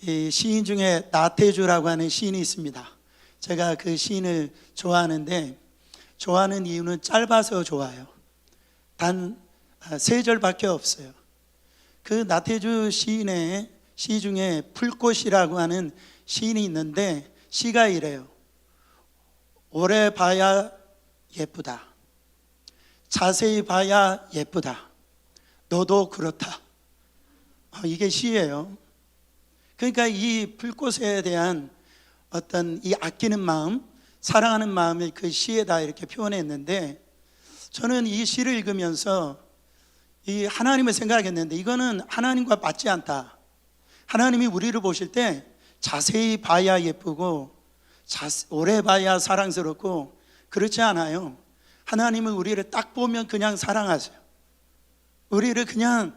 이 시인 중에 나태주라고 하는 시인이 있습니다. 제가 그 시인을 좋아하는데, 좋아하는 이유는 짧아서 좋아요. 단 3절밖에 없어요. 그 나태주 시인의 시 중에 풀꽃이라고 하는 시인이 있는데, 시가 이래요. 오래 봐야 예쁘다. 자세히 봐야 예쁘다. 너도 그렇다. 이게 시예요. 그러니까 이 풀꽃에 대한 어떤 이 아끼는 마음, 사랑하는 마음을 그 시에다 이렇게 표현했는데, 저는 이 시를 읽으면서 이 하나님을 생각했는데, 이거는 하나님과 맞지 않다. 하나님이 우리를 보실 때 자세히 봐야 예쁘고 오래 봐야 사랑스럽고 그렇지 않아요. 하나님은 우리를 딱 보면 그냥 사랑하세요. 우리를 그냥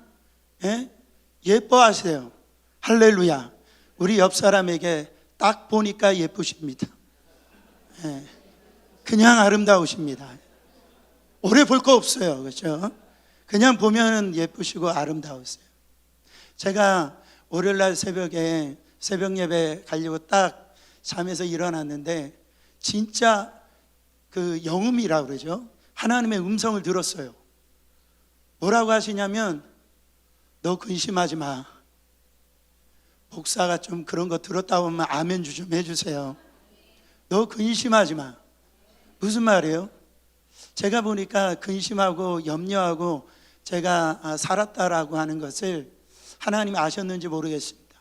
예뻐하세요. 할렐루야. 우리 옆 사람에게 딱 보니까 예쁘십니다. 그냥 아름다우십니다. 오래 볼 거 없어요. 그렇죠? 그냥 보면 예쁘시고 아름다우세요. 제가 월요일날 새벽에 새벽 예배 가려고 딱 잠에서 일어났는데, 진짜 그 영음이라고 그러죠. 하나님의 음성을 들었어요. 뭐라고 하시냐면, 너 근심하지 마. 목사가 좀 그런 거 들었다 보면 아멘 좀 해주세요. 너 근심하지 마. 무슨 말이에요? 제가 보니까 근심하고 염려하고 제가 살았다라고 하는 것을 하나님이 아셨는지 모르겠습니다.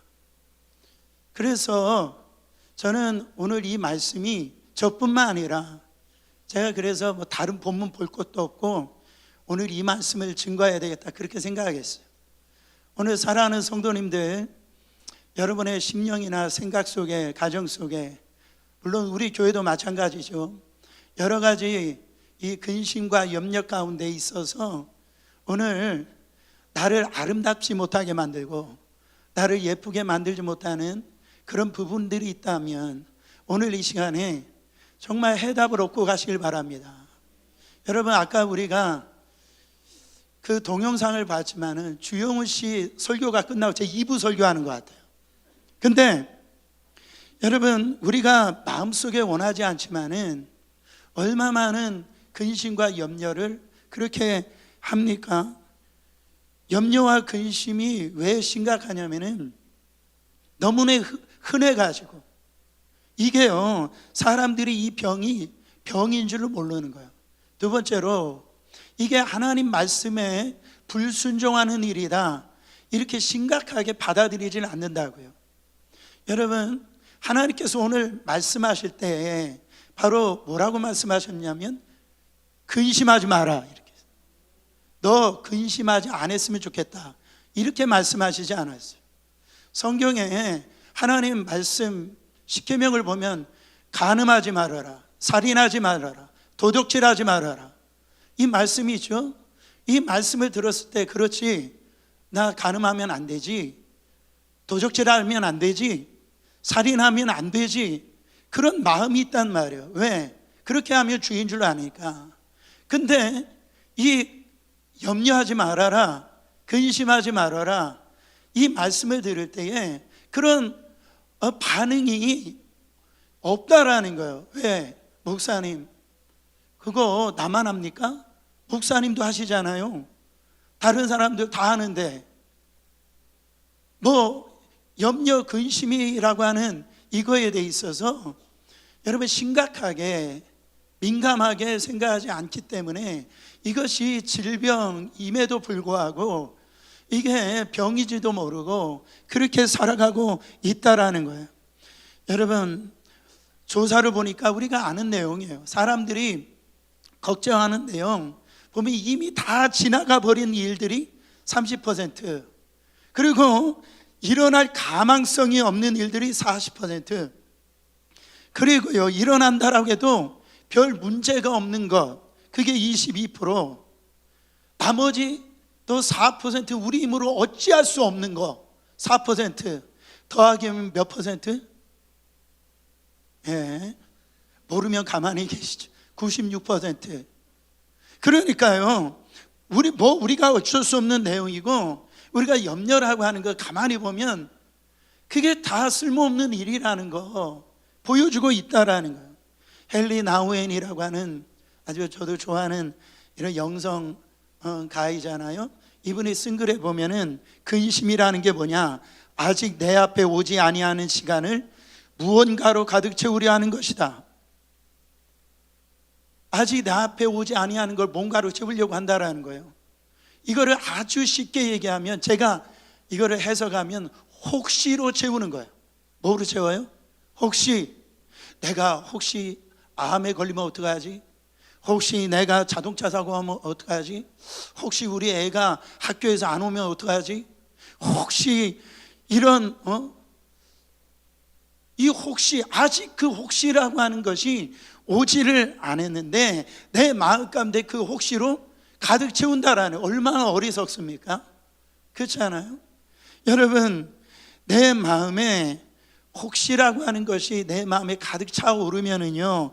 그래서 저는 오늘 이 말씀이 저뿐만 아니라, 제가 그래서 뭐 다른 본문 볼 것도 없고 오늘 이 말씀을 증거해야 되겠다, 그렇게 생각하겠어요. 오늘 사랑하는 성도님들, 여러분의 심령이나 생각 속에, 가정 속에, 물론 우리 교회도 마찬가지죠. 여러 가지 이 근심과 염려 가운데 있어서 오늘 나를 아름답지 못하게 만들고 나를 예쁘게 만들지 못하는 그런 부분들이 있다면, 오늘 이 시간에 정말 해답을 얻고 가시길 바랍니다. 여러분, 아까 우리가 그 동영상을 봤지만은 주영훈 씨 설교가 끝나고 제 2부 설교하는 것 같아요. 근데 여러분, 우리가 마음속에 원하지 않지만은 얼마 많은 근심과 염려를 그렇게 합니까? 염려와 근심이 왜 심각하냐면은 너무나 흔해가지고, 이게요, 사람들이 이 병이 병인 줄을 모르는 거예요. 두 번째로, 이게 하나님 말씀에 불순종하는 일이다, 이렇게 심각하게 받아들이질 않는다고요. 여러분, 하나님께서 오늘 말씀하실 때 바로 뭐라고 말씀하셨냐면, 근심하지 마라, 이렇게. 너 근심하지 않았으면 좋겠다, 이렇게 말씀하시지 않았어요. 성경에 하나님 말씀 십계명을 보면 간음하지 말아라, 살인하지 말아라, 도둑질하지 말아라, 이 말씀이 있죠. 이 말씀을 들었을 때, 그렇지, 나 간음하면 안 되지, 도둑질하면 안 되지, 살인하면 안 되지, 그런 마음이 있단 말이에요. 왜? 그렇게 하면 주인 줄 아니까. 근데 이 염려하지 말아라, 근심하지 말아라, 이 말씀을 들을 때에 그런 반응이 없다라는 거예요. 왜? 목사님, 그거 나만 합니까? 목사님도 하시잖아요. 다른 사람들 다 하는데, 뭐 염려 근심이라고 하는 이거에 대해 있어서 여러분 심각하게 민감하게 생각하지 않기 때문에 이것이 질병임에도 불구하고 이게 병이지도 모르고 그렇게 살아가고 있다라는 거예요. 여러분, 조사를 보니까 우리가 아는 내용이에요. 사람들이 걱정하는 내용 보면 이미 다 지나가 버린 일들이 30%, 그리고 일어날 가망성이 없는 일들이 40%, 그리고요, 일어난다라고 해도 별 문제가 없는 것, 그게 22%, 나머지 또 4% 우리 힘으로 어찌할 수 없는 거 4%, 더하기 하면 몇 퍼센트? 모르면 가만히 계시죠. 96%. 그러니까요, 우리가 어쩔 수 없는 내용이고, 우리가 염려라고 하는 거 가만히 보면 그게 다 쓸모없는 일이라는 거 보여주고 있다라는 거예요. 헨리 나우엔이라고 하는 아주 저도 좋아하는 이런 영성 가이잖아요. 이분이 쓴 글에 보면은 근심이라는 게 뭐냐, 아직 내 앞에 오지 아니하는 시간을 무언가로 가득 채우려 하는 것이다. 아직 내 앞에 오지 아니하는 걸 뭔가로 채우려고 한다라는 거예요. 이거를 아주 쉽게 얘기하면, 제가 이거를 해석하면 혹시로 채우는 거예요. 뭐로 채워요? 혹시 내가 혹시 암에 걸리면 어떡하지? 혹시 내가 자동차 사고 하면 어떡하지? 혹시 우리 애가 학교에서 안 오면 어떡하지? 혹시 이런 이 혹시, 아직 그 혹시라고 하는 것이 오지를 않았는데 내 마음 가운데 그 혹시로 가득 채운다라는, 얼마나 어리석습니까? 그렇지 않아요? 여러분, 내 마음에 혹시라고 하는 것이 내 마음에 가득 차오르면은요,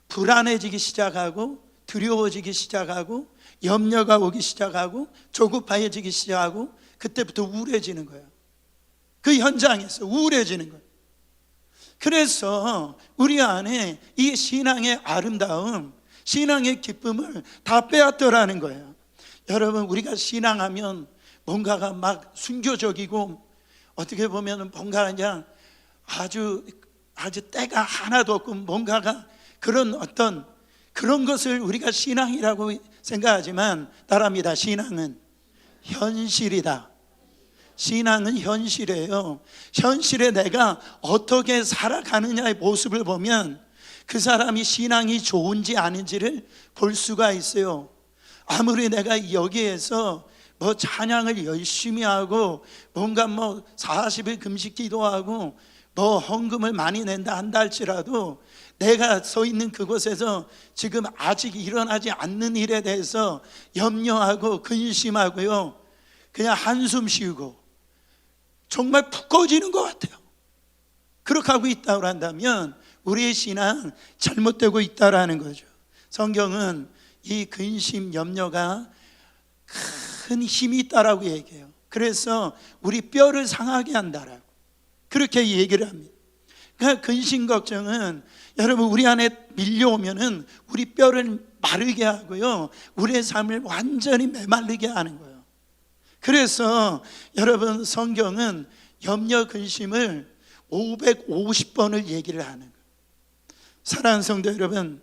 불안해지기 시작하고 두려워지기 시작하고 염려가 오기 시작하고 조급해지기 시작하고 그때부터 우울해지는 거예요. 그 현장에서 우울해지는 거예요. 그래서 우리 안에 이 신앙의 아름다움, 신앙의 기쁨을 다 빼앗더라는 거예요. 여러분, 우리가 신앙하면 뭔가가 막 순교적이고 어떻게 보면 뭔가 그냥 아주 때가 하나도 없고 뭔가가 그런 어떤 그런 것을 우리가 신앙이라고 생각하지만, 따라합니다. 신앙은 현실이다. 신앙은 현실이에요. 현실에 내가 어떻게 살아가느냐의 모습을 보면 그 사람이 신앙이 좋은지 아닌지를 볼 수가 있어요. 아무리 내가 여기에서 뭐 찬양을 열심히 하고 뭔가 뭐 40일 금식 기도하고 뭐 헌금을 많이 낸다 한다 할지라도 내가 서 있는 그곳에서 지금 아직 일어나지 않는 일에 대해서 염려하고 근심하고요, 그냥 한숨 쉬고 정말 푹 꺼지는 것 같아요. 그렇게 하고 있다고 한다면 우리의 신앙 잘못되고 있다라는 거죠. 성경은 이 근심, 염려가 큰 힘이 있다라고 얘기해요. 그래서 우리 뼈를 상하게 한다라고 그렇게 얘기를 합니다. 그러니까 근심 걱정은 여러분 우리 안에 밀려오면은 우리 뼈를 마르게 하고요, 우리의 삶을 완전히 메말르게 하는 거예요. 그래서 여러분, 성경은 염려 근심을 550번을 얘기를 하는 거예요. 사랑하는 성도 여러분,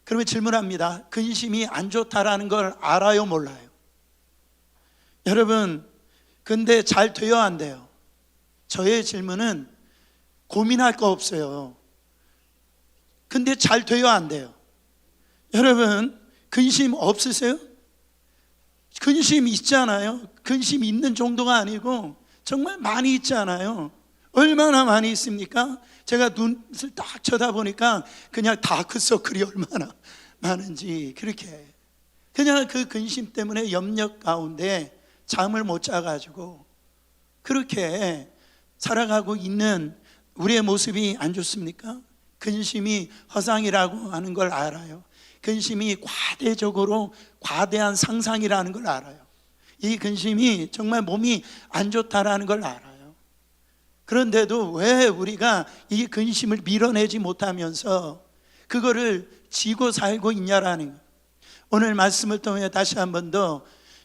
그러면 질문합니다. 근심이 안 좋다라는 걸 알아요, 몰라요? 여러분, 근데 잘 돼요, 안 돼요? 저의 질문은 고민할 거 없어요. 근데 잘 돼요, 안 돼요? 여러분, 근심 없으세요? 근심 있잖아요. 근심 있는 정도가 아니고 정말 많이 있잖아요. 얼마나 많이 있습니까? 제가 눈을 딱 쳐다보니까 그냥 다크서클이 얼마나 많은지, 그렇게 그냥 그 근심 때문에 염려 가운데 잠을 못 자가지고 그렇게 살아가고 있는 우리의 모습이 안 좋습니까? 근심이 허상이라고 하는 걸 알아요. 근심이 과대적으로 과대한 상상이라는 걸 알아요. 이 근심이 정말 몸이 안 좋다라는 걸 알아요. 그런데도 왜 우리가 이 근심을 밀어내지 못하면서 그거를 지고 살고 있냐라는 거예요. 오늘 말씀을 통해 다시 한 번 더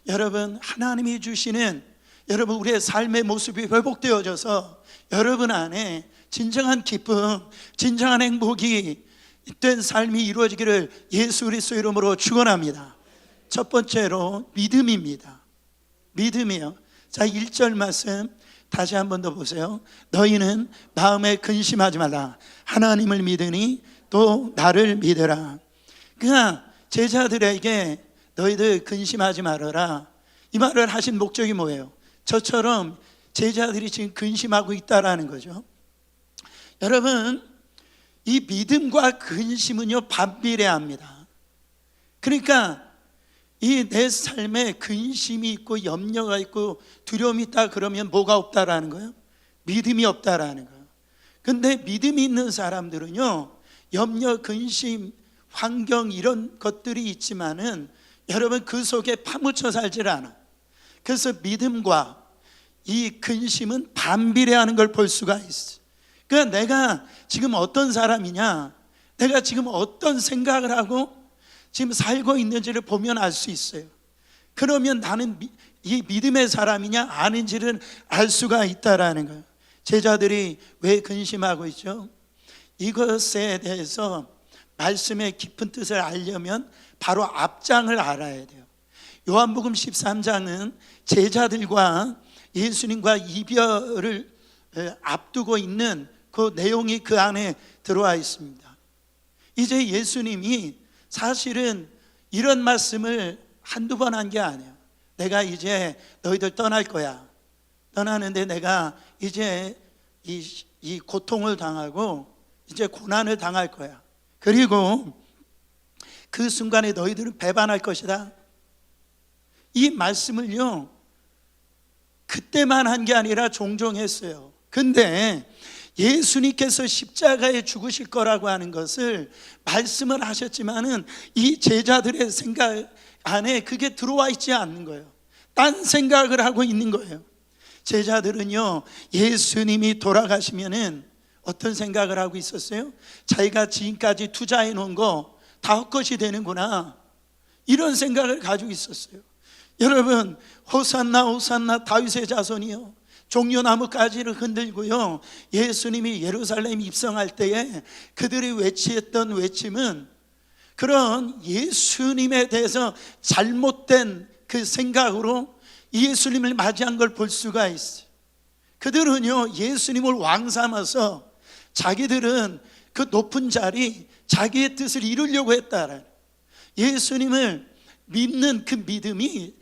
여러분, 하나님이 주시는 여러분 우리의 삶의 모습이 회복되어져서 여러분 안에 진정한 기쁨, 진정한 행복이 된 삶이 이루어지기를 예수 그리스도 이름으로 축원합니다. 첫 번째로 믿음입니다. 믿음이요. 자, 1절 말씀 다시 한 번 더 보세요. 너희는 마음에 근심하지 말라. 하나님을 믿으니 또 나를 믿으라. 그러니까 제자들에게 너희들 근심하지 말아라, 이 말을 하신 목적이 뭐예요? 저처럼 제자들이 지금 근심하고 있다라는 거죠. 여러분, 이 믿음과 근심은요 반비례합니다. 그러니까 이 내 삶에 근심이 있고 염려가 있고 두려움이 있다 그러면 뭐가 없다라는 거예요? 믿음이 없다라는 거예요. 근데 믿음이 있는 사람들은요, 염려, 근심, 환경 이런 것들이 있지만은 여러분 그 속에 파묻혀 살질 않아. 그래서 믿음과 이 근심은 반비례하는 걸 볼 수가 있어. 그러니까 내가 지금 어떤 사람이냐, 내가 지금 어떤 생각을 하고 지금 살고 있는지를 보면 알 수 있어요. 그러면 나는 이 믿음의 사람이냐 아닌지를 알 수가 있다라는 거예요. 제자들이 왜 근심하고 있죠? 이것에 대해서 말씀의 깊은 뜻을 알려면 바로 앞장을 알아야 돼요. 요한복음 13장은 제자들과 예수님과 이별을 앞두고 있는 그 내용이 그 안에 들어와 있습니다. 이제 예수님이 사실은 이런 말씀을 한두 번 한 게 아니에요. 내가 이제 너희들 떠날 거야. 떠나는데 내가 이제 이 고통을 당하고 이제 고난을 당할 거야. 그리고 그 순간에 너희들은 배반할 것이다. 이 말씀을요, 그때만 한 게 아니라 종종 했어요. 근데 예수님께서 십자가에 죽으실 거라고 하는 것을 말씀을 하셨지만은 이 제자들의 생각 안에 그게 들어와 있지 않는 거예요. 딴 생각을 하고 있는 거예요. 제자들은요, 예수님이 돌아가시면은 어떤 생각을 하고 있었어요? 자기가 지금까지 투자해 놓은 거 다 헛것이 되는구나, 이런 생각을 가지고 있었어요. 여러분, 호산나 호산나 다윗의 자손이요, 종려나무 가지를 흔들고요, 예수님이 예루살렘 입성할 때에 그들이 외치했던 외침은 그런 예수님에 대해서 잘못된 그 생각으로 예수님을 맞이한 걸 볼 수가 있어요. 그들은요, 예수님을 왕 삼아서 자기들은 그 높은 자리, 자기의 뜻을 이루려고 했다라는, 예수님을 믿는 그 믿음이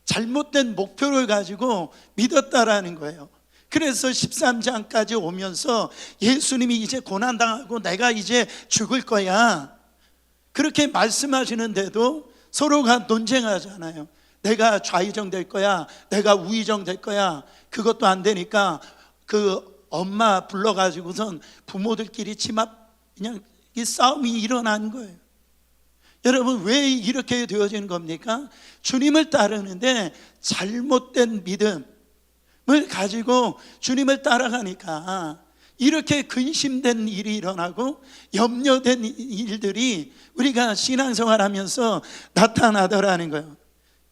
잘못된 목표를 가지고 믿었다라는 거예요. 그래서 13장까지 오면서 예수님이 이제 고난당하고 내가 이제 죽을 거야, 그렇게 말씀하시는데도 서로가 논쟁하잖아요. 내가 좌의정 될 거야, 내가 우의정 될 거야. 그것도 안 되니까 그 엄마 불러가지고선 부모들끼리 그냥 이 싸움이 일어난 거예요. 여러분, 왜 이렇게 되어지는 겁니까? 주님을 따르는데 잘못된 믿음을 가지고 주님을 따라가니까 이렇게 근심된 일이 일어나고 염려된 일들이 우리가 신앙생활하면서 나타나더라는 거예요.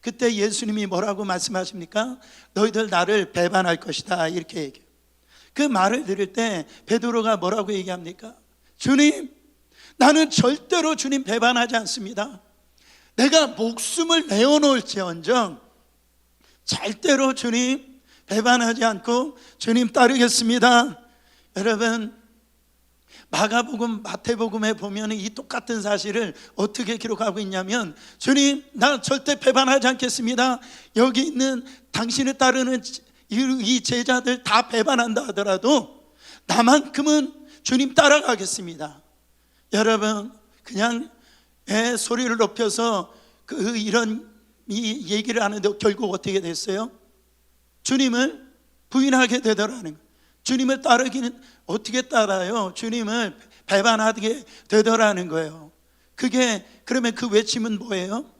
그때 예수님이 뭐라고 말씀하십니까? 너희들 나를 배반할 것이다, 이렇게 얘기해요. 그 말을 들을 때 베드로가 뭐라고 얘기합니까? 주님, 나는 절대로 주님 배반하지 않습니다. 내가 목숨을 내어놓을지언정 절대로 주님 배반하지 않고 주님 따르겠습니다. 여러분, 마가복음, 마태복음에 보면 이 똑같은 사실을 어떻게 기록하고 있냐면, 주님, 나 절대 배반하지 않겠습니다. 여기 있는 당신을 따르는 이 제자들 다 배반한다 하더라도 나만큼은 주님 따라가겠습니다. 여러분, 그냥 소리를 높여서 이런 이 얘기를 하는데 결국 어떻게 됐어요? 주님을 부인하게 되더라는 거예요. 주님을 따르기는 어떻게 따라요? 주님을 배반하게 되더라는 거예요. 그게 그러면 그 외침은 뭐예요?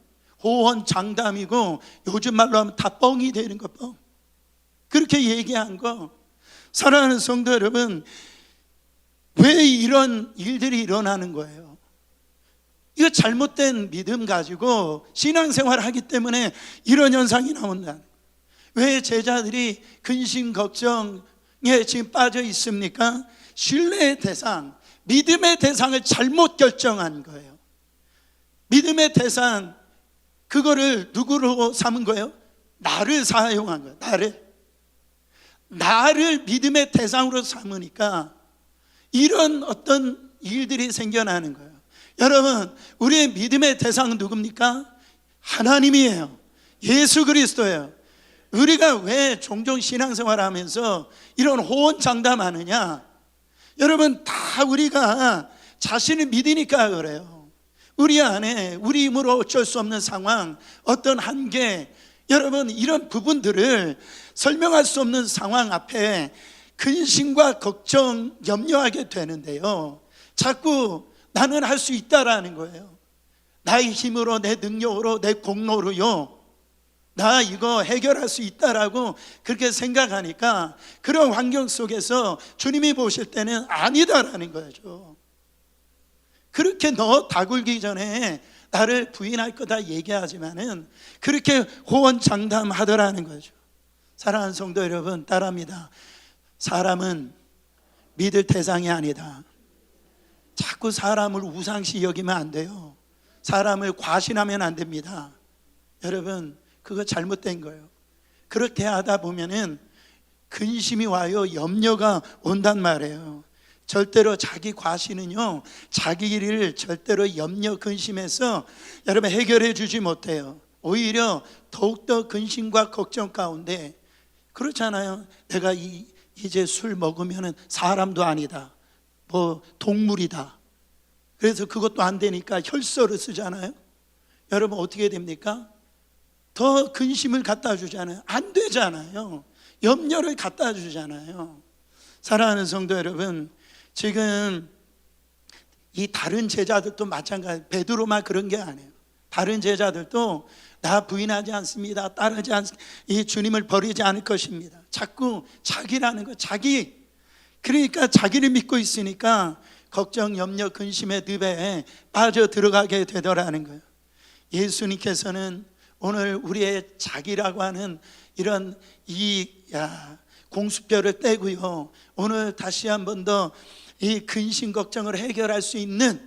호언장담이고 요즘 말로 하면 다 뻥이 되는 거, 뻥. 그렇게 얘기한 거. 사랑하는 성도 여러분, 왜 이런 일들이 일어나는 거예요? 이거 잘못된 믿음 가지고 신앙생활을 하기 때문에 이런 현상이 나온다. 왜 제자들이 근심 걱정에 지금 빠져 있습니까? 신뢰의 대상, 믿음의 대상을 잘못 결정한 거예요. 믿음의 대상, 그거를 누구로 삼은 거예요? 나를 사용한 거예요. 나를 믿음의 대상으로 삼으니까 이런 어떤 일들이 생겨나는 거예요. 여러분, 우리의 믿음의 대상은 누굽니까? 하나님이에요. 예수 그리스도예요. 우리가 왜 종종 신앙생활을 하면서 이런 호언장담하느냐? 여러분, 다 우리가 자신을 믿으니까 그래요. 우리 안에 우리 힘으로 어쩔 수 없는 상황, 어떤 한계, 여러분, 이런 부분들을 설명할 수 없는 상황 앞에 근심과 걱정, 염려하게 되는데요, 자꾸 나는 할 수 있다라는 거예요. 나의 힘으로, 내 능력으로, 내 공로로요, 나 이거 해결할 수 있다라고 그렇게 생각하니까 그런 환경 속에서 주님이 보실 때는 아니다라는 거죠. 그렇게 너 다 굴기 전에 나를 부인할 거다 얘기하지만은 그렇게 호언장담하더라는 거죠. 사랑하는 성도 여러분, 따라합니다. 사람은 믿을 대상이 아니다. 자꾸 사람을 우상시 여기면 안 돼요. 사람을 과신하면 안 됩니다. 여러분, 그거 잘못된 거예요. 그렇게 하다 보면은 근심이 와요. 염려가 온단 말이에요. 절대로 자기 과신은요, 자기 일을 절대로 염려 근심해서 여러분 해결해 주지 못해요. 오히려 더욱더 근심과 걱정 가운데, 그렇잖아요. 내가 이제 술 먹으면 사람도 아니다, 뭐 동물이다. 그래서 그것도 안 되니까 혈서를 쓰잖아요. 여러분 어떻게 됩니까? 더 근심을 갖다 주잖아요. 안 되잖아요. 염려를 갖다 주잖아요. 사랑하는 성도 여러분, 지금 이 다른 제자들도 마찬가지, 베드로만 그런 게 아니에요. 다른 제자들도 나 부인하지 않습니다, 따르지 않습니다, 이 주님을 버리지 않을 것입니다. 자꾸 자기라는 거, 자기. 그러니까 자기를 믿고 있으니까 걱정, 염려, 근심의 늪에 빠져 들어가게 되더라는 거예요. 예수님께서는 오늘 우리의 자기라고 하는 이런 공수뼈를 떼고요, 오늘 다시 한 번 더 이 근심 걱정을 해결할 수 있는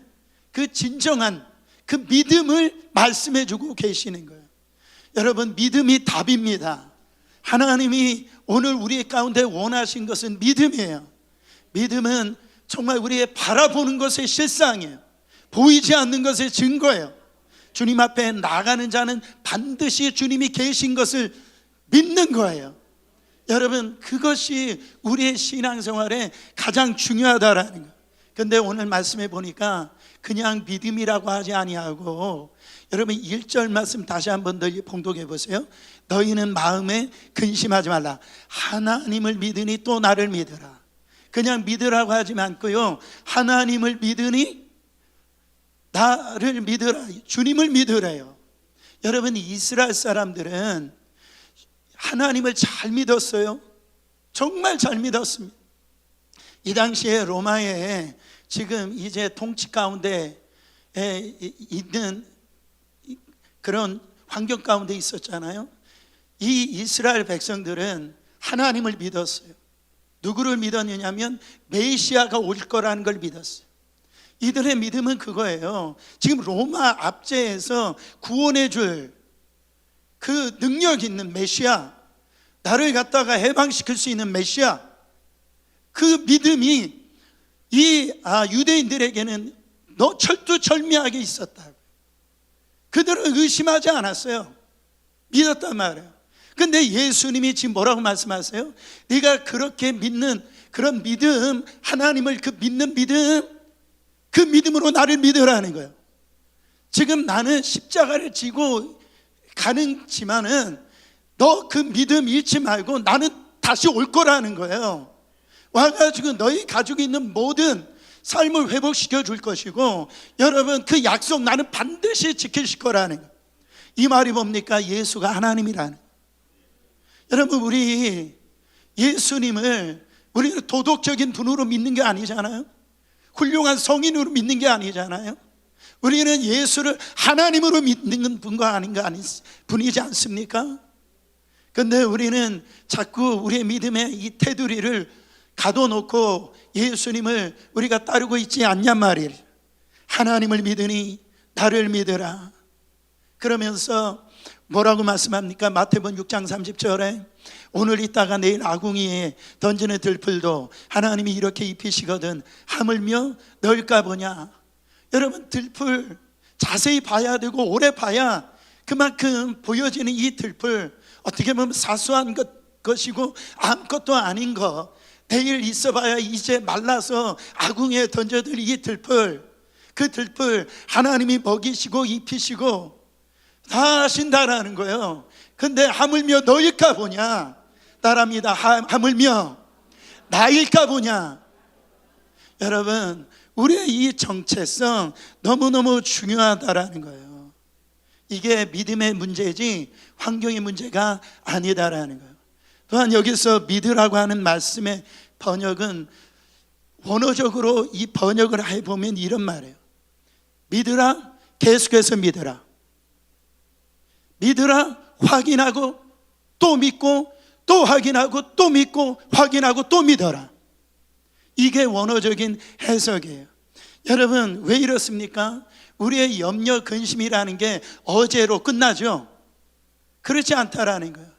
그 진정한 그 믿음을 말씀해 주고 계시는 거예요. 여러분, 믿음이 답입니다. 하나님이 오늘 우리 가운데 원하신 것은 믿음이에요. 믿음은 정말 우리의 바라보는 것의 실상이에요. 보이지 않는 것의 증거예요. 주님 앞에 나가는 자는 반드시 주님이 계신 것을 믿는 거예요. 여러분, 그것이 우리의 신앙생활에 가장 중요하다라는 거예요. 그런데 오늘 말씀해 보니까 그냥 믿음이라고 하지 아니하고, 여러분 1절 말씀 다시 한 번 더 봉독해 보세요. 너희는 마음에 근심하지 말라. 하나님을 믿으니 또 나를 믿으라. 그냥 믿으라고 하지 않고요, 하나님을 믿으니 나를 믿으라, 주님을 믿으래요. 여러분, 이스라엘 사람들은 하나님을 잘 믿었어요. 정말 잘 믿었습니다. 이 당시에 로마에 지금 이제 통치 가운데 있는 그런 환경 가운데 있었잖아요. 이 이스라엘 백성들은 하나님을 믿었어요. 누구를 믿었느냐면 메시아가 올 거라는 걸 믿었어요. 이들의 믿음은 그거예요. 지금 로마 압제에서 구원해 줄 그 능력 있는 메시아, 나를 갖다가 해방시킬 수 있는 메시아, 그 믿음이 이 유대인들에게는 철두철미하게 있었다. 그들은 의심하지 않았어요. 믿었단 말이에요. 근데 예수님이 지금 뭐라고 말씀하세요? 네가 그렇게 믿는 그런 믿음, 하나님을 그 믿는 믿음, 그 믿음으로 나를 믿으라는 거예요. 지금 나는 십자가를 지고 가는지만은 너 그 믿음 잃지 말고 나는 다시 올 거라는 거예요. 와가지고 너희 가지고 있는 모든 삶을 회복시켜 줄 것이고, 여러분 그 약속 나는 반드시 지키실 거라는 거예요. 이 말이 뭡니까? 예수가 하나님이라는. 여러분, 우리 예수님을 우리는 도덕적인 분으로 믿는 게 아니잖아요. 훌륭한 성인으로 믿는 게 아니잖아요. 우리는 예수를 하나님으로 믿는 분과 아닌가 분이지 않습니까? 그런데 우리는 자꾸 우리의 믿음의 이 테두리를 가둬놓고 예수님을 우리가 따르고 있지 않냔 말이에요. 하나님을 믿으니 나를 믿으라. 그러면서 뭐라고 말씀합니까? 마태복음 6장 30절에 오늘 있다가 내일 아궁이에 던지는 들풀도 하나님이 이렇게 입히시거든 하물며 넣을까 보냐. 여러분, 들풀 자세히 봐야 되고 오래 봐야 그만큼 보여지는 이 들풀, 어떻게 보면 사소한 것이고 아무것도 아닌 거, 내일 있어봐야 이제 말라서 아궁이에 던져들 이 들풀, 그 들풀 하나님이 먹이시고 입히시고 다 하신다라는 거예요. 근데 하물며 너일까 보냐. 따라합니다. 하물며 나일까 보냐. 여러분, 우리의 이 정체성 너무너무 중요하다라는 거예요. 이게 믿음의 문제지 환경의 문제가 아니다라는 거예요. 또한 여기서 믿으라고 하는 말씀의 번역은 원어적으로 이 번역을 해보면 이런 말이에요. 믿으라, 계속해서 믿으라. 믿으라, 확인하고 또 믿고 또 확인하고 또 믿고 확인하고 또 믿어라. 이게 원어적인 해석이에요. 여러분, 왜 이렇습니까? 우리의 염려 근심이라는 게 어제로 끝나죠? 그렇지 않다라는 거예요.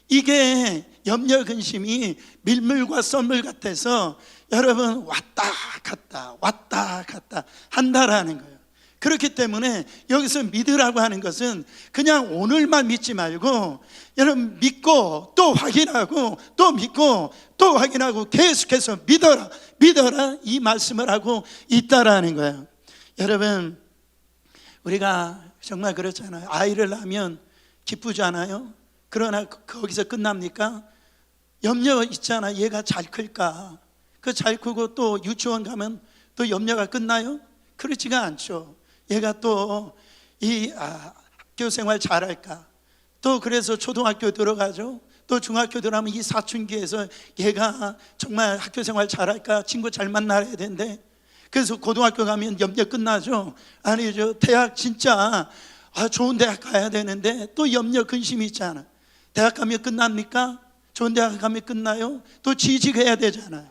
이게 염려 근심이 밀물과 썰물 같아서 여러분 왔다 갔다 한다라는 거예요. 그렇기 때문에 여기서 믿으라고 하는 것은 그냥 오늘만 믿지 말고 여러분 믿고 또 확인하고 또 믿고 또 확인하고 계속해서 믿어라 이 말씀을 하고 있다라는 거예요. 여러분, 우리가 정말 그렇잖아요. 아이를 낳으면 기쁘잖아요. 그러나 거기서 끝납니까? 염려 있잖아. 얘가 잘 클까? 그 잘 크고 또 유치원 가면 또 염려가 끝나요? 그렇지가 않죠. 얘가 또 이 학교 생활 잘할까? 또 그래서 초등학교 들어가죠. 또 중학교 들어가면 이 사춘기에서 얘가 정말 학교 생활 잘할까? 친구 잘 만나야 되는데, 그래서 고등학교 가면 염려 끝나죠. 아니죠. 대학 진짜 좋은 대학 가야 되는데 또 염려 근심이 있잖아. 대학 가면 끝납니까? 좋은 대학 가면 끝나요? 또 취직해야 되잖아요.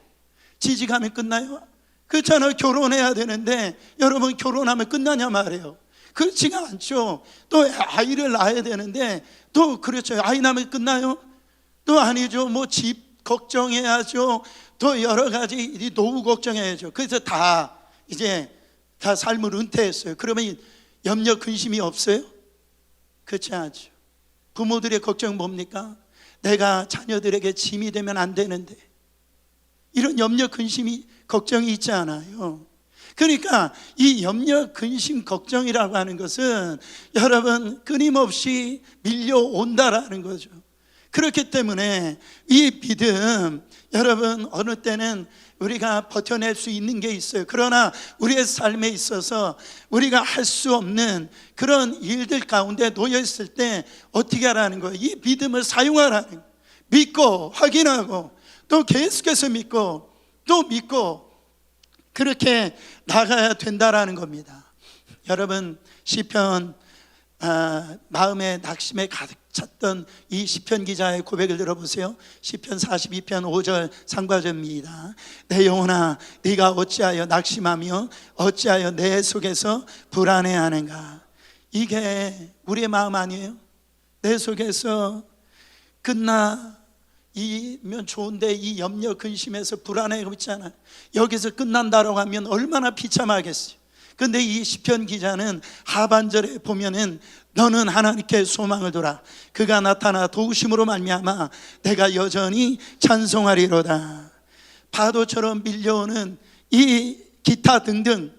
취직하면 끝나요? 그렇잖아요. 결혼해야 되는데 여러분 결혼하면 끝나냐 말이에요. 그렇지가 않죠. 또 아이를 낳아야 되는데 또 그렇죠. 아이 낳으면 끝나요? 또 아니죠. 뭐 집 걱정해야죠. 또 여러 가지 노후 걱정해야죠. 그래서 다 이제 다 삶을 은퇴했어요. 그러면 염려 근심이 없어요? 그렇지 않죠. 부모들의 걱정 뭡니까? 내가 자녀들에게 짐이 되면 안 되는데, 이런 염려 근심이 걱정이 있지 않아요. 그러니까 이 염려 근심 걱정이라고 하는 것은 여러분 끊임없이 밀려온다라는 거죠. 그렇기 때문에 이 믿음, 여러분 어느 때는 우리가 버텨낼 수 있는 게 있어요. 그러나 우리의 삶에 있어서 우리가 할 수 없는 그런 일들 가운데 놓여 있을 때 어떻게 하라는 거예요? 이 믿음을 사용하라는 거예요. 믿고 확인하고 또 계속해서 믿고 또 믿고 그렇게 나가야 된다라는 겁니다. 여러분, 시편 마음의 낙심에 가득 찼던 이 시편 기자의 고백을 들어보세요. 시편 42편 5절 상과절입니다. 내 영혼아, 네가 어찌하여 낙심하며 어찌하여 내 속에서 불안해하는가? 이게 우리의 마음 아니에요? 내 속에서 끝나면 좋은데 이 염려 근심에서 불안해하고 있잖아요. 여기서 끝난다라고 하면 얼마나 비참하겠어요. 근데 이 시편 기자는 하반절에 보면은 너는 하나님께 소망을 둬라. 그가 나타나 도우심으로 말미암아 내가 여전히 찬송하리로다. 파도처럼 밀려오는 이 기타 등등,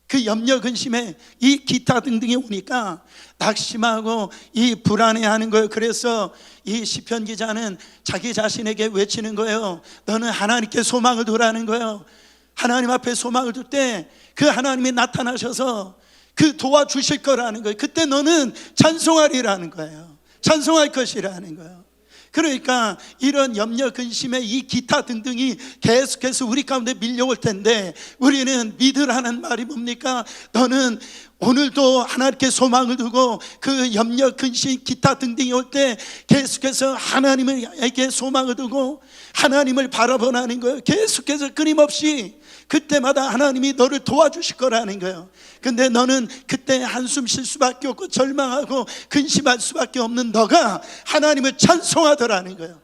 그 염려 근심에 이 기타 등등이 오니까 낙심하고 이 불안해하는 거예요. 그래서 이 시편 기자는 자기 자신에게 외치는 거예요. 너는 하나님께 소망을 두라는 거예요. 하나님 앞에 소망을 둘 때 그 하나님이 나타나셔서 그 도와주실 거라는 거예요. 그때 너는 찬송하리라는 거예요. 찬송할 것이라는 거예요. 그러니까 이런 염려 근심의 이 기타 등등이 계속해서 우리 가운데 밀려올 텐데 우리는 믿으라는 말이 뭡니까? 너는 오늘도 하나님께 소망을 두고 그 염려 근심 기타 등등이 올 때 계속해서 하나님에게 소망을 두고 하나님을 바라보라는 거예요. 계속해서 끊임없이 그때마다 하나님이 너를 도와주실 거라는 거예요. 근데 너는 그때 한숨 쉴 수밖에 없고 절망하고 근심할 수밖에 없는 너가 하나님을 찬송하더라는 거예요.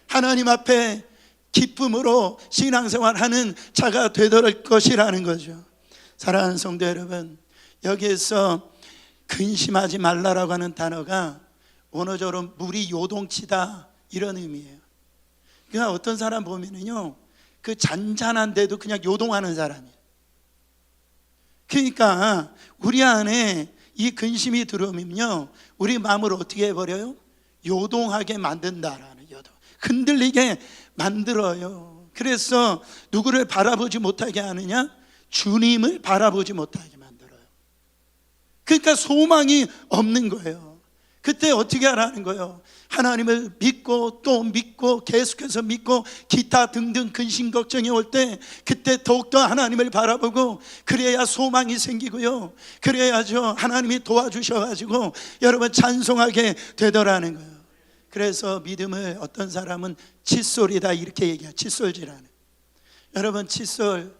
하나님 앞에 기쁨으로 신앙생활하는 자가 되도록 것이라는 거죠. 사랑하는 성도 여러분, 여기에서 근심하지 말라라고 하는 단어가 원어적으로 물이 요동치다 이런 의미예요. 그러니까 어떤 사람 보면은요, 그 잔잔한데도 그냥 요동하는 사람이에요. 그러니까 우리 안에 이 근심이 들어오면요, 우리 마음을 어떻게 해버려요? 요동하게 만든다라는, 흔들리게 만들어요. 그래서 누구를 바라보지 못하게 하느냐? 주님을 바라보지 못하게 만들어요. 그러니까 소망이 없는 거예요. 그때 어떻게 하라는 거예요? 하나님을 믿고 또 믿고 계속해서 믿고 기타 등등 근심 걱정이 올 때 그때 더욱더 하나님을 바라보고 그래야 소망이 생기고요, 그래야죠 하나님이 도와주셔가지고 여러분 찬송하게 되더라는 거예요. 그래서 믿음을 어떤 사람은 칫솔이다 이렇게 얘기해요. 칫솔질하는. 여러분 칫솔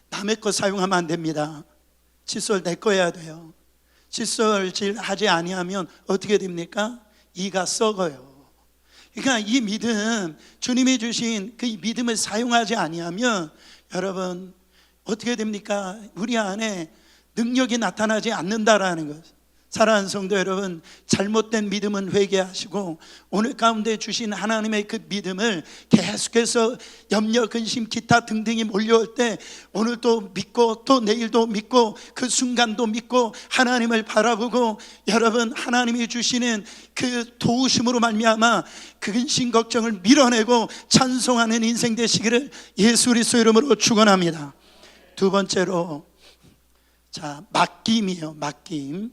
남의 거 사용하면 안 됩니다. 칫솔 내 거여야 돼요. 칫솔질 하지 아니하면 어떻게 됩니까? 이가 썩어요. 그러니까 이 믿음, 주님이 주신 그 믿음을 사용하지 아니하면 여러분 어떻게 됩니까? 우리 안에 능력이 나타나지 않는다라는 것. 사랑하는 성도 여러분, 잘못된 믿음은 회개하시고 오늘 가운데 주신 하나님의 그 믿음을 계속해서 염려, 근심, 기타 등등이 몰려올 때 오늘도 믿고 또 내일도 믿고 그 순간도 믿고 하나님을 바라보고 여러분 하나님이 주시는 그 도우심으로 말미암아 그 근심 걱정을 밀어내고 찬송하는 인생 되시기를 예수 그리스도 이름으로 축원합니다. 두 번째로 맡김이에요. 맡김.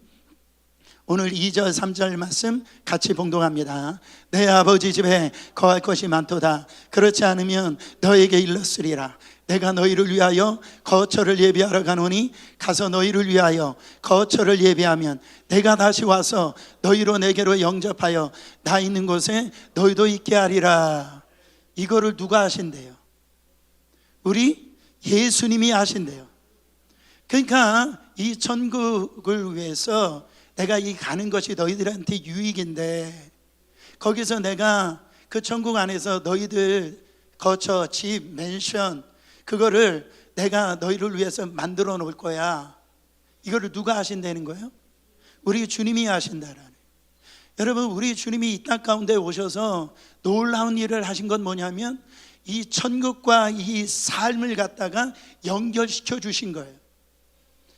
오늘 2절 3절 말씀 같이 봉독합니다. 내 아버지 집에 거할 것이 많도다. 그렇지 않으면 너에게 일렀으리라. 내가 너희를 위하여 거처를 예비하러 가노니 가서 너희를 위하여 거처를 예비하면 내가 다시 와서 너희로 내게로 영접하여 나 있는 곳에 너희도 있게 하리라. 이거를 누가 하신대요? 우리 예수님이 하신대요. 그러니까 이 천국을 위해서 내가 이 가는 것이 너희들한테 유익인데 거기서 내가 그 천국 안에서 너희들 거처, 집, 맨션 그거를 내가 너희를 위해서 만들어 놓을 거야. 이거를 누가 하신다는 거예요? 우리 주님이 하신다라는. 여러분 우리 주님이 이 땅 가운데 오셔서 놀라운 일을 하신 건 뭐냐면 이 천국과 이 삶을 갖다가 연결시켜 주신 거예요.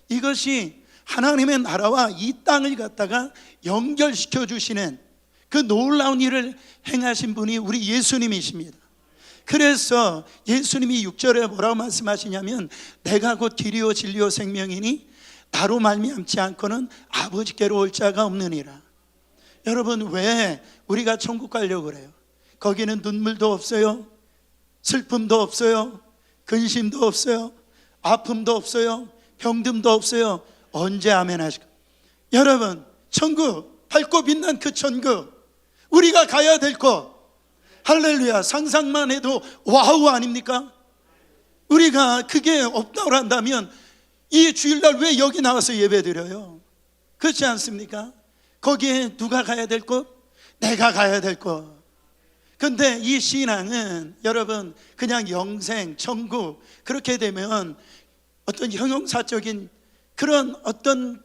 이것이 하나님의 나라와 이 땅을 갖다가 연결시켜 주시는 그 놀라운 일을 행하신 분이 우리 예수님이십니다. 그래서 예수님이 6절에 뭐라고 말씀하시냐면 내가 곧 길이요 진리요 생명이니 나로 말미암지 않고는 아버지께로 올 자가 없느니라. 여러분 왜 우리가 천국 가려고 그래요? 거기는 눈물도 없어요, 슬픔도 없어요, 근심도 없어요, 아픔도 없어요, 병듦도 없어요. 언제 아멘 하실까? 여러분 천국, 밝고 빛난 그 천국, 우리가 가야 될 곳, 할렐루야. 상상만 해도 와우 아닙니까? 우리가 그게 없다고 한다면 이 주일날 왜 여기 나와서 예배드려요? 그렇지 않습니까? 거기에 누가 가야 될 곳? 내가 가야 될 곳. 근데 이 신앙은 여러분 그냥 영생, 천국 그렇게 되면 어떤 형용사적인 그런 어떤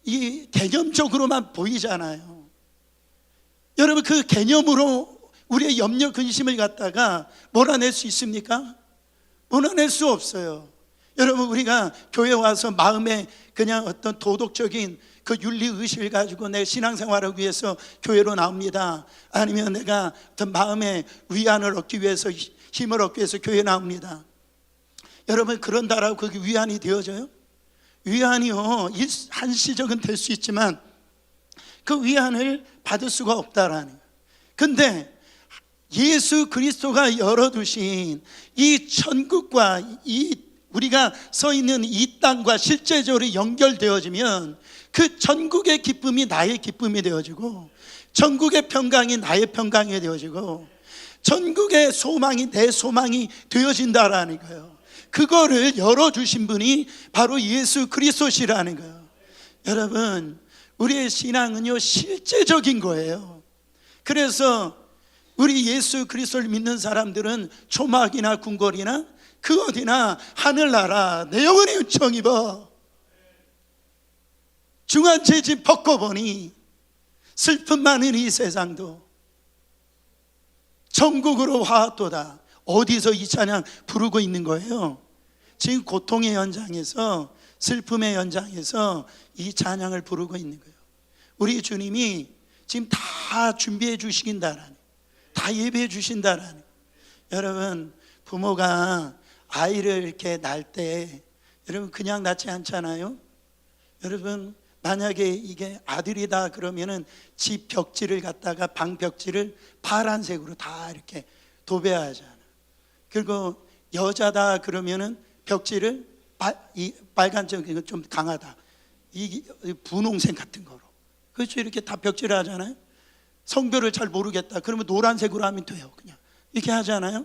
이 개념적으로만 보이잖아요. 여러분 그 개념으로 우리의 염려 근심을 갖다가 몰아낼 수 있습니까? 몰아낼 수 없어요. 여러분 우리가 교회 와서 마음에 그냥 어떤 도덕적인 그 윤리의식을 가지고 내 신앙생활을 위해서 교회로 나옵니다. 아니면 내가 어떤 마음의 위안을 얻기 위해서 힘을 얻기 위해서 교회에 나옵니다. 여러분 그런다라고 그게 위안이 되어져요? 위안이요 한시적은 될 수 있지만 그 위안을 받을 수가 없다라는 거예요. 근데 예수 그리스도가 열어두신 이 천국과 이 우리가 서 있는 이 땅과 실제적으로 연결되어지면 그 천국의 기쁨이 나의 기쁨이 되어지고 천국의 평강이 나의 평강이 되어지고 천국의 소망이 내 소망이 되어진다라는 거예요. 그거를 열어주신 분이 바로 예수 그리스도시라는 거예요. 여러분 우리의 신앙은요 실제적인 거예요. 그래서 우리 예수 그리스도를 믿는 사람들은 초막이나 궁궐이나 그 어디나 하늘나라 내 영혼의 은총 입어 중한 죄짐 벗고 보니 슬픔 많은 이 세상도 천국으로 화도다. 어디서 이 찬양 부르고 있는 거예요? 지금 고통의 현장에서 슬픔의 현장에서 이 찬양을 부르고 있는 거예요. 우리 주님이 지금 다 준비해 주신다라는, 다 예배해 주신다라는. 여러분 부모가 아이를 이렇게 낳을 때 여러분 그냥 낳지 않잖아요. 여러분, 만약에 이게 아들이다 그러면은 집 벽지를 갖다가 방 벽지를 파란색으로 다 이렇게 도배하잖아. 그리고 여자다 그러면은 벽지를 빨간색이 좀 강하다, 이 분홍색 같은 거로, 그렇죠? 이렇게 다 벽지를 하잖아요. 성별을 잘 모르겠다 그러면 노란색으로 하면 돼요. 그냥 이렇게 하잖아요.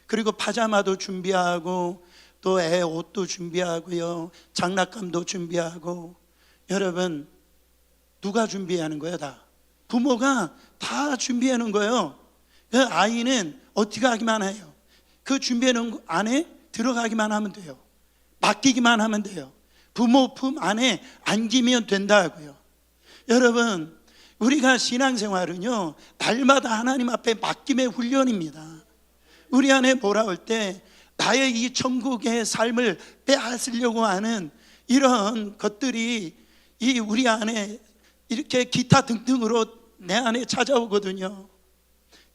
그리고 파자마도 준비하고 또 애 옷도 준비하고요, 장난감도 준비하고. 여러분, 누가 준비하는 거예요? 다 부모가 다 준비해 놓은 거예요. 그 아이는 어떻게 하기만 해요? 그 준비해 놓은 안에 들어가기만 하면 돼요. 맡기기만 하면 돼요. 부모 품 안에 안기면 된다고요. 여러분, 우리가 신앙생활은요, 날마다 하나님 앞에 맡김의 훈련입니다. 우리 안에 몰아올 때 나의 이 천국의 삶을 빼앗으려고 하는 이런 것들이 이 우리 안에 이렇게 기타 등등으로 내 안에 찾아오거든요.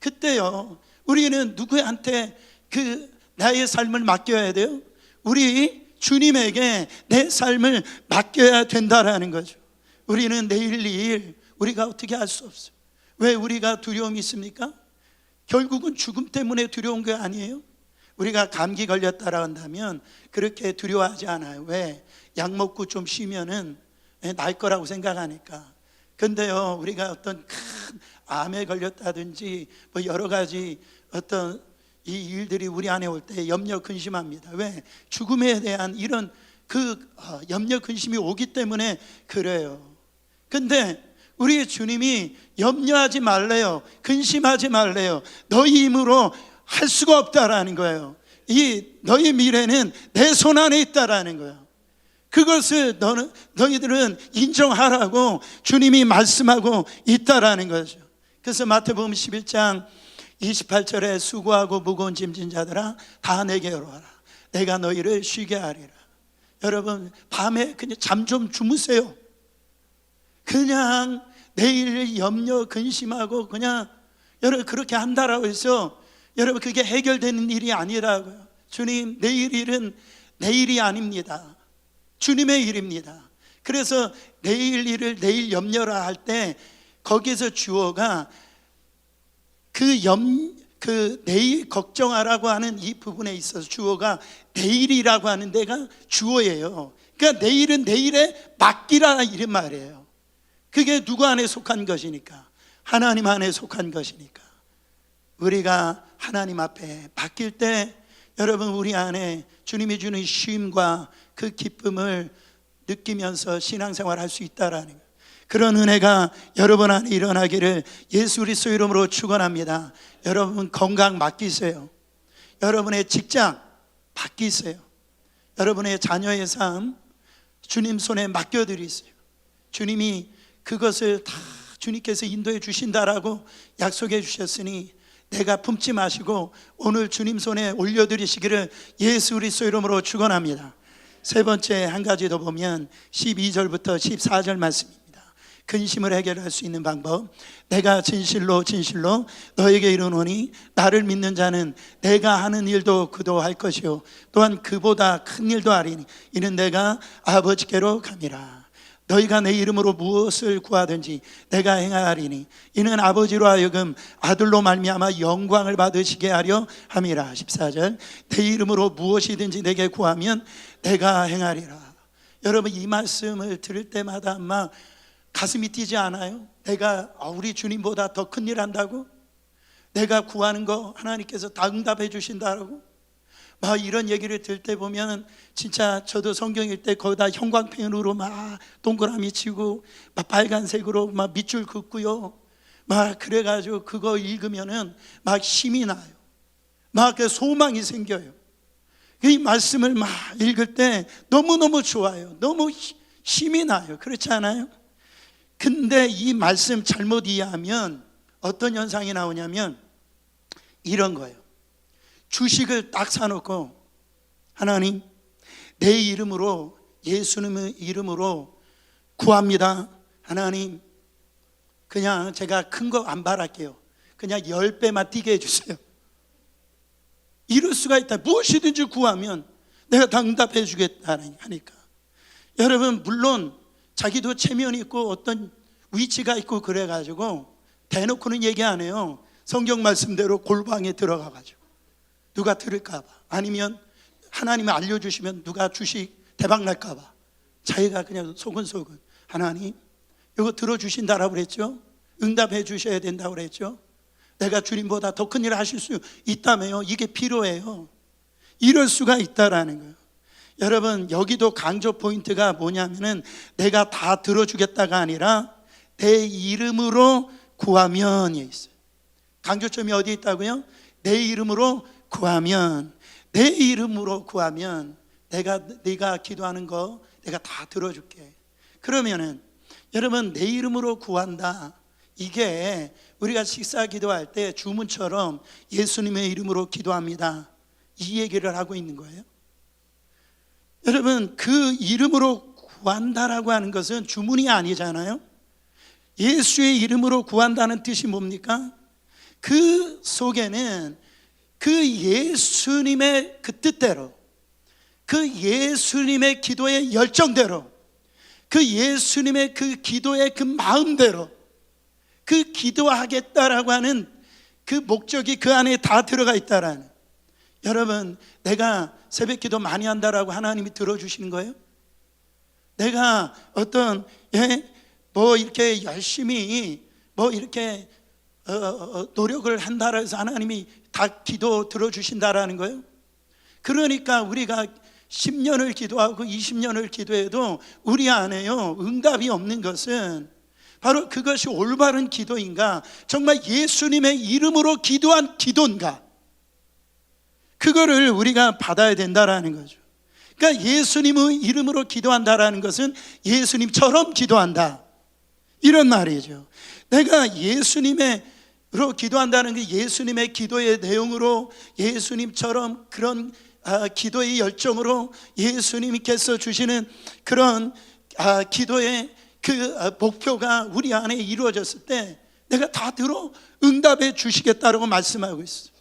그때요, 우리는 누구한테 그 나의 삶을 맡겨야 돼요? 우리 주님에게 내 삶을 맡겨야 된다라는 거죠. 우리는 내일 일 우리가 어떻게 할 수 없어요. 왜 우리가 두려움이 있습니까? 결국은 죽음 때문에 두려운 게 아니에요. 우리가 감기 걸렸다라 한다면 그렇게 두려워하지 않아요. 왜? 약 먹고 좀 쉬면은 날 거라고 생각하니까. 근데요, 우리가 어떤 큰 암에 걸렸다든지 뭐 여러 가지 어떤 이 일들이 우리 안에 올 때 염려 근심합니다. 왜? 죽음에 대한 이런 그 염려 근심이 오기 때문에 그래요. 근데 우리 주님이 염려하지 말래요, 근심하지 말래요. 너희 힘으로 할 수가 없다라는 거예요. 이 너희 미래는 내 손 안에 있다라는 거예요. 그것을 너희들은 인정하라고 주님이 말씀하고 있다라는 거죠. 그래서 마태복음 11장 28절에 수고하고 무거운 짐진 자들아 다 내게로 와라, 내가 너희를 쉬게 하리라. 여러분, 밤에 그냥 잠 좀 주무세요. 그냥 내일 염려 근심하고 그냥 여러분 그렇게 한다라고 해서 여러분 그게 해결되는 일이 아니라고요. 주님, 내일 일은 내일이 아닙니다. 주님의 일입니다. 그래서 내일 일을 내일 염려라 할 때 거기에서 주어가 그 내일 걱정하라고 하는 이 부분에 있어서 주어가 내일이라고 하는 데가 주어예요. 그러니까 내일은 내일에 맡기라 이런 말이에요. 그게 누구 안에 속한 것이니까? 하나님 안에 속한 것이니까. 우리가 하나님 앞에 맡길 때 여러분, 우리 안에 주님이 주는 쉼과 그 기쁨을 느끼면서 신앙생활 할 수 있다라는 거예요. 그런 은혜가 여러분 안에 일어나기를 예수 그리스도 이름으로 축원합니다. 여러분 건강 맡기세요. 여러분의 직장 맡기세요. 여러분의 자녀의 삶 주님 손에 맡겨드리세요. 주님이 그것을 다 주님께서 인도해 주신다라고 약속해 주셨으니 내가 품지 마시고 오늘 주님 손에 올려드리시기를 예수 그리스도 이름으로 축원합니다. 세 번째 한 가지 더 보면 12절부터 14절 말씀입니다. 근심을 해결할 수 있는 방법. 내가 진실로 진실로 너에게 이르노니 나를 믿는 자는 내가 하는 일도 그도 할 것이요 또한 그보다 큰 일도 하리니 이는 내가 아버지께로 감이라. 너희가 내 이름으로 무엇을 구하든지 내가 행하리니 이는 아버지로 하여금 아들로 말미암아 영광을 받으시게 하려 함이라. 14절 내 이름으로 무엇이든지 내게 구하면 내가 행하리라. 여러분, 이 말씀을 들을 때마다 막 가슴이 뛰지 않아요? 내가 우리 주님보다 더 큰 일 한다고? 내가 구하는 거 하나님께서 다 응답해 주신다고? 막 이런 얘기를 들을 때 보면 진짜 저도 성경 읽을 때 거기다 형광펜으로 막 동그라미 치고 막 빨간색으로 막 밑줄 긋고요, 막 그래가지고 그거 읽으면은 막 힘이 나요. 막 그 소망이 생겨요. 이 말씀을 막 읽을 때 너무너무 좋아요. 너무 힘이 나요. 그렇지 않아요? 근데 이 말씀 잘못 이해하면 어떤 현상이 나오냐면 이런 거예요. 주식을 딱 사놓고 하나님 내 이름으로 예수님의 이름으로 구합니다. 하나님 그냥 제가 큰 거 안 바랄게요. 그냥 10배만 뛰게 해주세요. 이럴 수가 있다. 무엇이든지 구하면 내가 다 응답해 주겠다 하니까. 여러분, 물론 자기도 체면이 있고 어떤 위치가 있고 그래가지고 대놓고는 얘기 안 해요. 성경 말씀대로 골방에 들어가가지고 누가 들을까봐, 아니면 하나님이 알려주시면 누가 주식 대박 날까봐 자기가 그냥 소근소근, 하나님 이거 들어주신다라고 그랬죠? 응답해 주셔야 된다고 그랬죠? 내가 주님보다 더 큰 일을 하실 수 있다며요. 이게 필요해요. 이럴 수가 있다라는 거예요. 여러분, 여기도 강조 포인트가 뭐냐면은 내가 다 들어주겠다가 아니라 내 이름으로 구하면에 있어요. 강조점이 어디 있다고요? 내 이름으로 구하면, 내 이름으로 구하면 네가 기도하는 거 내가 다 들어줄게. 그러면은 여러분, 내 이름으로 구한다, 이게 우리가 식사 기도할 때 주문처럼 예수님의 이름으로 기도합니다, 이 얘기를 하고 있는 거예요. 여러분, 그 이름으로 구한다라고 하는 것은 주문이 아니잖아요. 예수의 이름으로 구한다는 뜻이 뭡니까? 그 속에는 그 예수님의 그 뜻대로, 그 예수님의 기도의 열정대로, 그 예수님의 그 기도의 그 마음대로 그 기도하겠다라고 하는 그 목적이 그 안에 다 들어가 있다라는. 여러분, 내가 새벽 기도 많이 한다라고 하나님이 들어주시는 거예요? 내가 어떤 뭐 이렇게 열심히 뭐 이렇게 노력을 한다라 해서 하나님이 다 기도 들어주신다라는 거예요? 그러니까 우리가 10년을 기도하고 20년을 기도해도 우리 안에요 응답이 없는 것은 바로 그것이 올바른 기도인가, 정말 예수님의 이름으로 기도한 기도인가, 그거를 우리가 받아야 된다라는 거죠. 그러니까 예수님의 이름으로 기도한다라는 것은 예수님처럼 기도한다, 이런 말이죠. 내가 예수님으로 기도한다는 게 예수님의 기도의 내용으로, 예수님처럼 그런 기도의 열정으로 예수님께서 주시는 그런 기도의 그 목표가 우리 안에 이루어졌을 때 내가 다 들어 응답해 주시겠다라고 말씀하고 있어요.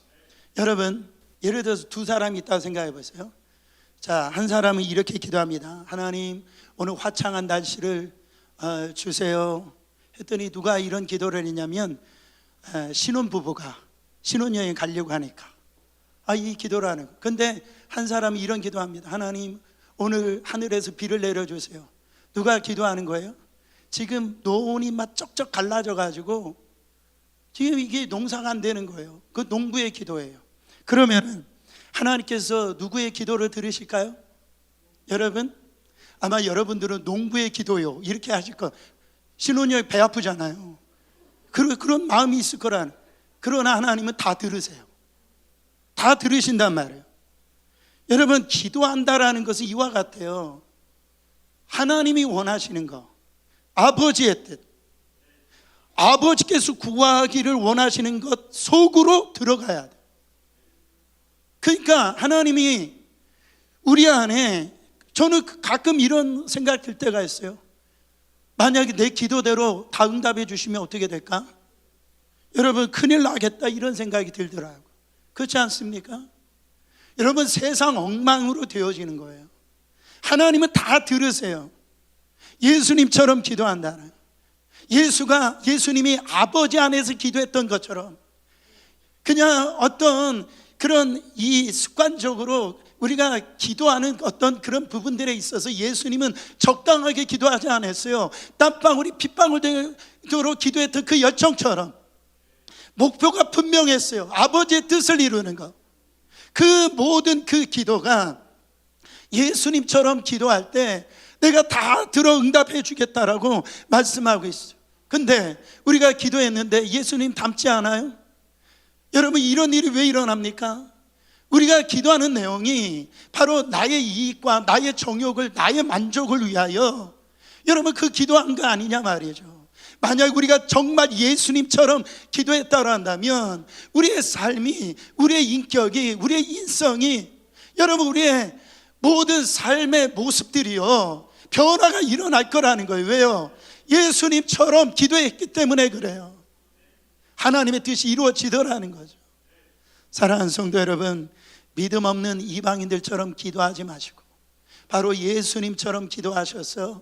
여러분, 예를 들어서 두 사람이 있다고 생각해 보세요. 자, 한 사람은 이렇게 기도합니다. 하나님, 오늘 화창한 날씨를 주세요 했더니 누가 이런 기도를 했냐면 신혼부부가 신혼여행 가려고 하니까 이 기도를 하는 거예요. 근데 한 사람이 이런 기도합니다. 하나님, 오늘 하늘에서 비를 내려주세요. 누가 기도하는 거예요? 지금 논이 막 쩍쩍 갈라져 가지고 지금 이게 농사가 안 되는 거예요. 그 농부의 기도예요. 그러면 하나님께서 누구의 기도를 들으실까요? 여러분, 아마 여러분들은 농부의 기도요 이렇게 하실 거. 신혼여행 배 아프잖아요. 그런 마음이 있을 거라는. 그러나 하나님은 다 들으세요. 다 들으신단 말이에요. 여러분, 기도한다라는 것은 이와 같아요. 하나님이 원하시는 거, 아버지의 뜻, 아버지께서 구하기를 원하시는 것 속으로 들어가야 돼. 그러니까 하나님이 우리 안에, 저는 가끔 이런 생각 들 때가 있어요. 만약에 내 기도대로 다 응답해 주시면 어떻게 될까? 여러분, 큰일 나겠다, 이런 생각이 들더라고요. 그렇지 않습니까? 여러분, 세상 엉망으로 되어지는 거예요. 하나님은 다 들으세요. 예수님처럼 기도한다는, 예수님이 아버지 안에서 기도했던 것처럼 그냥 어떤 그런 이 습관적으로 우리가 기도하는 어떤 그런 부분들에 있어서 예수님은 적당하게 기도하지 않았어요. 땀방울이 핏방울대로 기도했던 그 열정처럼 목표가 분명했어요. 아버지의 뜻을 이루는 것. 그 모든 그 기도가 예수님처럼 기도할 때 내가 다 들어 응답해 주겠다라고 말씀하고 있어요. 근데 우리가 기도했는데 예수님 닮지 않아요? 여러분, 이런 일이 왜 일어납니까? 우리가 기도하는 내용이 바로 나의 이익과 나의 정욕을, 나의 만족을 위하여 여러분 그 기도한 거 아니냐 말이죠. 만약 우리가 정말 예수님처럼 기도했다고 한다면 우리의 삶이, 우리의 인격이, 우리의 인성이, 여러분 우리의 모든 삶의 모습들이요 변화가 일어날 거라는 거예요. 왜요? 예수님처럼 기도했기 때문에 그래요. 하나님의 뜻이 이루어지더라는 거죠. 사랑하는 성도 여러분, 믿음 없는 이방인들처럼 기도하지 마시고 바로 예수님처럼 기도하셔서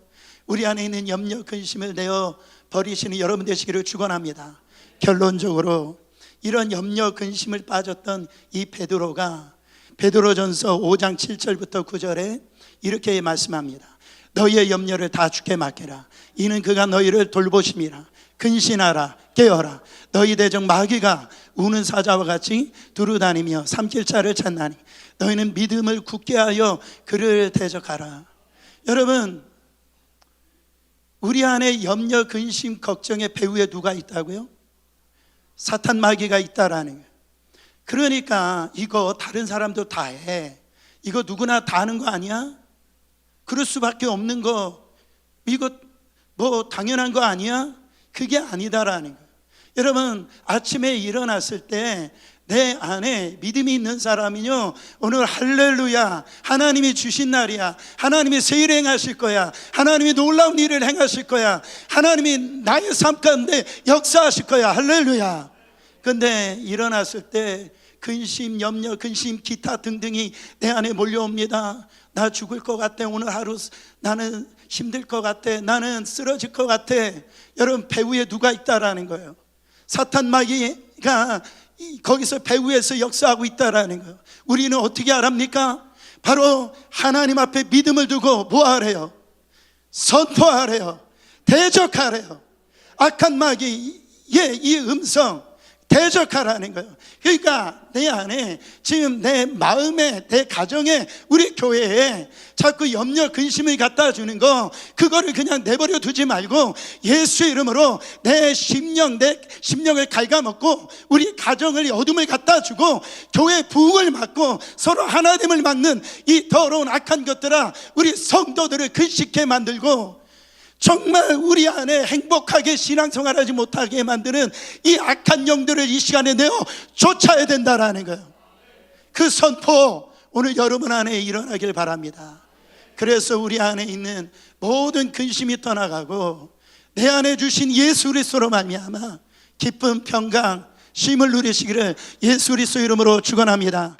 우리 안에 있는 염려 근심을 내어 버리시는 여러분 되시기를 축원합니다. 결론적으로 이런 염려 근심을 빠졌던 이 베드로가 베드로전서 5장 7절부터 9절에 이렇게 말씀합니다. 너희의 염려를 다 주께 맡겨라. 이는 그가 너희를 돌보심이라. 근신하라, 깨어라. 너희 대적 마귀가 우는 사자와 같이 두루다니며 삼킬 자를 찾나니 너희는 믿음을 굳게 하여 그를 대적하라. 여러분, 우리 안에 염려, 근심, 걱정의 배후에 누가 있다고요? 사탄 마귀가 있다라는 거예요. 그러니까 이거 다른 사람도 다 해. 이거 누구나 다 하는 거 아니야? 그럴 수밖에 없는 거, 이거 뭐 당연한 거 아니야? 그게 아니다라는 거예요. 여러분, 아침에 일어났을 때 내 안에 믿음이 있는 사람이요, 오늘 할렐루야, 하나님이 주신 날이야, 하나님이 새 일을 행하실 거야, 하나님이 놀라운 일을 행하실 거야, 하나님이 나의 삶 가운데 역사하실 거야, 할렐루야. 근데 일어났을 때 근심, 염려, 근심, 기타 등등이 내 안에 몰려옵니다. 나 죽을 것 같아, 오늘 하루 나는 힘들 것 같아, 나는 쓰러질 것 같아. 여러분, 배후에 누가 있다라는 거예요. 사탄 마귀가 거기서 배후에서 역사하고 있다라는 거예요. 우리는 어떻게 알합니까? 바로 하나님 앞에 믿음을 두고 뭐 하래요? 선포하래요. 대적하래요. 악한 마귀의 이 음성 대적하라는 거예요. 그러니까 내 안에 지금 내 마음에, 내 가정에, 우리 교회에 자꾸 염려 근심을 갖다 주는 거, 그거를 그냥 내버려 두지 말고 예수의 이름으로 내 심령을 갉아먹고 우리 가정을 어둠을 갖다 주고 교회 부흥을 막고 서로 하나됨을 막는 이 더러운 악한 것들아, 우리 성도들을 근심케 만들고 정말 우리 안에 행복하게 신앙생활하지 못하게 만드는 이 악한 영들을 이 시간에 내어 쫓아야 된다라는 거예요. 그 선포 오늘 여러분 안에 일어나길 바랍니다. 그래서 우리 안에 있는 모든 근심이 떠나가고 내 안에 주신 예수 그리스도로 말미암아 기쁨, 평강, 쉼을 누리시기를 예수 그리스도 이름으로 축원합니다.